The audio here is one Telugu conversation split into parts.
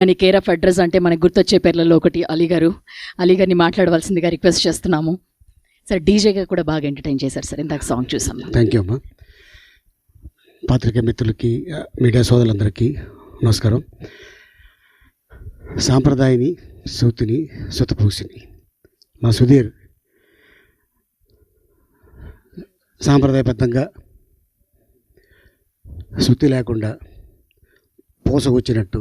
అని కేర్ ఆఫ్ అడ్రస్ అంటే మనకు గుర్తొచ్చే పేర్లలో ఒకటి అలీ గారు. అలీ గారిని మాట్లాడవలసిందిగా రిక్వెస్ట్ చేస్తున్నాము. సార్ డీజేగా కూడా బాగా ఎంటర్టైన్ చేశారు సార్, ఇందాక సాంగ్ చూసాం. థ్యాంక్ యూ అమ్మా. పాత్రికేయ మిత్రులకి, మీడియా సోదరులందరికీ నమస్కారం. సాంప్రదాయని, సూతిని, సుతపూసిని మా సుధీర్ సాంప్రదాయబద్ధంగా శుద్ధి లేకుండా పోసకొచ్చినట్టు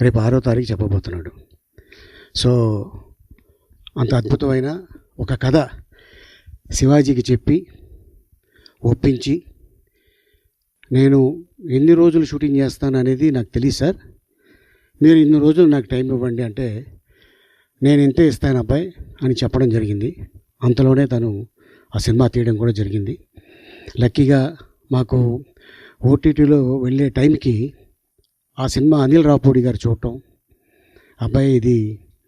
రేపు 6వ తారీఖు చెప్పబోతున్నాడు. సో అంత అద్భుతమైన ఒక కథ శివాజీకి చెప్పి ఒప్పించి, నేను ఎన్ని రోజులు షూటింగ్ చేస్తాను అనేది నాకు తెలియదు సార్, మీరు ఇన్ని రోజులు నాకు టైం ఇవ్వండి అంటే నేను ఇంతే ఇస్తాను అబ్బాయి అని చెప్పడం జరిగింది. అంతలోనే తను ఆ సినిమా తీయడం కూడా జరిగింది. లక్కీగా మాకు ఓటీటీలో వెళ్ళే టైంకి ఆ సినిమా అనిల్ రాపూడి గారు చూడటం, అబ్బాయి ఇది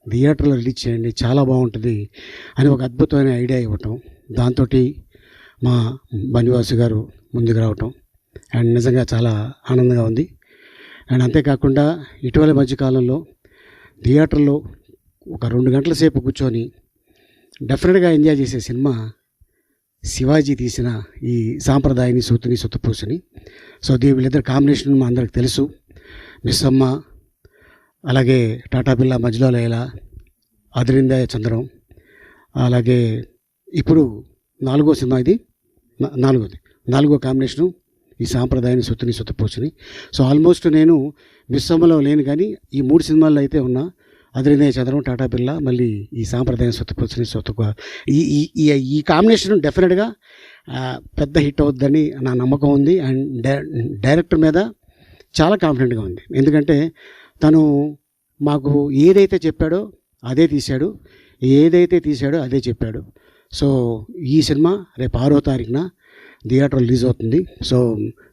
థియేటర్లో రిలీజ్ చేయండి చాలా బాగుంటుంది అని ఒక అద్భుతమైన ఐడియా ఇవ్వటం, దాంతో మా బనివాసు గారు ముందుకు రావటం అండ్ నిజంగా చాలా ఆనందంగా ఉంది. అండ్ అంతేకాకుండా ఇటీవల మధ్యకాలంలో థియేటర్లో ఒక 2 గంటల సేపు కూర్చొని డెఫినెట్గా ఎంజాయ్ చేసే సినిమా శివాజీ తీసిన ఈ సాంప్రదాయని, సూతిని, సుతపూసిని. సో వీళ్ళిద్దరు కాంబినేషన్ మా అందరికి తెలుసు. మిస్సమ్మ, అలాగే టాటా బిర్లా మధ్యలో లైలా, అదిరింద చంద్రం, అలాగే ఇప్పుడు 4వ సినిమా, ఇది 4వ కాంబినేషను ఈ సాంప్రదాయాన్ని, సూతిని, సుతపూసిని. సో ఆల్మోస్ట్ నేను మిస్సమ్మలో లేను కానీ ఈ 3 సినిమాల్లో అయితే ఉన్నా. అదిరిందయ్య చంద్రం, టాటా బిర్లా, మళ్ళీ ఈ సాంప్రదాయం, సుతపూసిని, ఈ కాంబినేషన్ డెఫినెట్గా పెద్ద హిట్ అవుద్దని నా నమ్మకం ఉంది. అండ్ డైరెక్టర్ మీద చాలా కాన్ఫిడెంట్గా ఉంది. ఎందుకంటే తను మాకు ఏదైతే చెప్పాడో అదే తీశాడు, ఏదైతే తీశాడో అదే చెప్పాడు. సో ఈ సినిమా రేపు 6వ తారీఖున థియేటర్ రిలీజ్ అవుతుంది. సో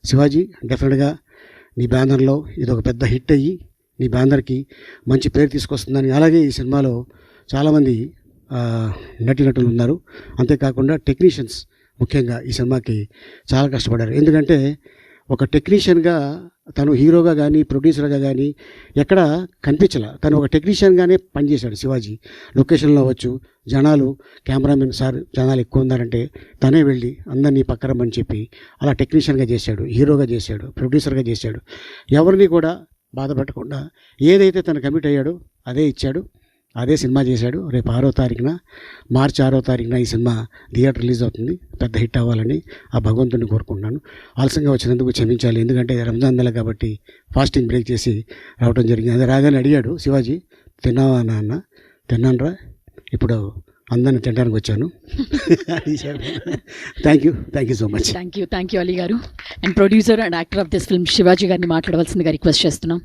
శివాజీ డెఫినెట్గా నీ బ్యానర్లో ఇది ఒక పెద్ద హిట్ అయ్యి నీ బ్యానర్కి మంచి పేరు తీసుకొస్తుందని. అలాగే ఈ సినిమాలో చాలామంది నటీనటులు ఉన్నారు. అంతేకాకుండా టెక్నీషియన్స్ ముఖ్యంగా ఈ సినిమాకి చాలా కష్టపడ్డారు. ఎందుకంటే ఒక టెక్నీషియన్గా తను హీరోగా కానీ ప్రొడ్యూసర్గా కానీ ఎక్కడ కనిపించలే. తను ఒక టెక్నీషియన్గానే పనిచేశాడు శివాజీ. లొకేషన్లో అవ్వచ్చు, జనాలు కెమెరామెన్ సార్ జనాలు ఎక్కువ ఉన్నారంటే తనే వెళ్ళి అందరినీ పక్కరమని చెప్పి అలా టెక్నీషియన్గా చేశాడు, హీరోగా చేశాడు, ప్రొడ్యూసర్గా చేశాడు. ఎవరిని కూడా బాధ పెట్టకుండా ఏదైతే తను కమిట్ అయ్యాడో అదే ఇచ్చాడు, అదే సినిమా చేశాడు. రేపు 6వ తారీఖున, మార్చి 6వ తారీఖున ఈ సినిమా థియేటర్ రిలీజ్ అవుతుంది. పెద్ద హిట్ అవ్వాలని ఆ భగవంతుడిని కోరుకుంటున్నాను. ఆలస్యంగా వచ్చినందుకు క్షమించాలి, ఎందుకంటే రంజాన్ నెల కాబట్టి ఫాస్టింగ్ బ్రేక్ చేసి రావడం జరిగింది. అది రాగానే అడిగాడు శివాజీ, తిన్నావా నాన్న? తిన్నానరా, ఇప్పుడు అందరిని తినడానికి వచ్చాను. Thank you so much. Thank you Ali గారు. And producer and actor of this film Shivaji గారిని మాట్లాడవలసిందిగా రిక్వెస్ట్ చేస్తున్నాం.